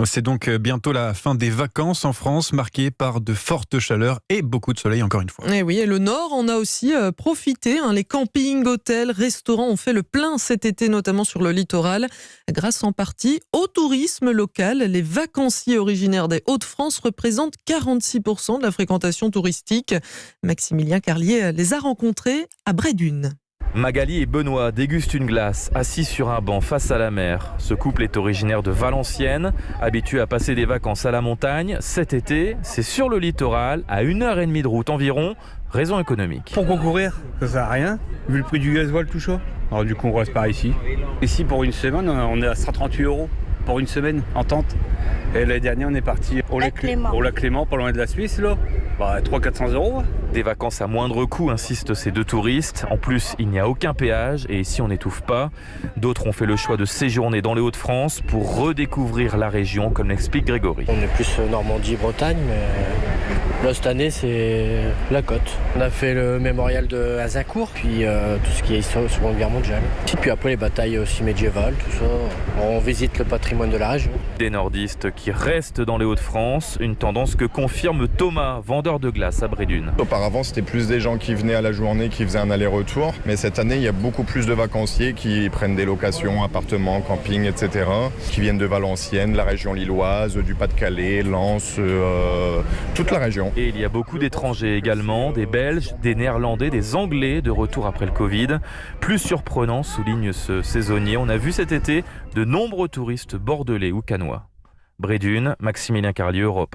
C'est donc bientôt la fin des vacances en France, marquée par de fortes chaleurs et beaucoup de soleil encore une fois. Et oui, et le Nord en a aussi profité. Les campings, hôtels, restaurants ont fait le plein cet été, notamment sur le littoral, grâce en partie au tourisme local. Les vacanciers originaires des Hauts-de-France représentent 46% de la fréquentation touristique. Maximilien Carlier les a rencontrés à Bray-Dunes. Magali et Benoît dégustent une glace, assis sur un banc face à la mer. Ce couple est originaire de Valenciennes, habitué à passer des vacances à la montagne. Cet été, c'est sur le littoral, à 1h30 de route environ, raison économique. Pour concourir, ça sert à rien, vu le prix du gasoil tout chaud. Alors du coup, on reste par ici. Ici, pour une semaine, on est à 138 € pour une semaine en tente. Et l'année dernière, on est parti au lac Clément, pas loin de la Suisse, là. 300-400 €. Des vacances à moindre coût, insistent ces deux touristes. En plus, il n'y a aucun péage et ici on n'étouffe pas. D'autres ont fait le choix de séjourner dans les Hauts-de-France pour redécouvrir la région, comme l'explique Grégory. On est plus Normandie, Bretagne, mais là cette année c'est la côte. On a fait le mémorial de Azincourt, puis tout ce qui est histoire de la Seconde Guerre mondiale. Et puis après les batailles aussi médiévales, tout ça. On visite le patrimoine de la région. Des nordistes qui restent dans les Hauts-de-France, une tendance que confirme Thomas, vendeur de glace à Bray-Dunes. Auparavant, c'était plus des gens qui venaient à la journée, qui faisaient un aller-retour. Mais cette année, il y a beaucoup plus de vacanciers qui prennent des locations, appartements, campings, etc. Qui viennent de Valenciennes, la région lilloise, du Pas-de-Calais, Lens, toute la région. Et il y a beaucoup d'étrangers également, des Belges, des Néerlandais, des Anglais de retour après le Covid. Plus surprenant, souligne ce saisonnier, on a vu cet été de nombreux touristes bordelais ou cannois. Bray-Dunes, Maximilien Carlier, Europe.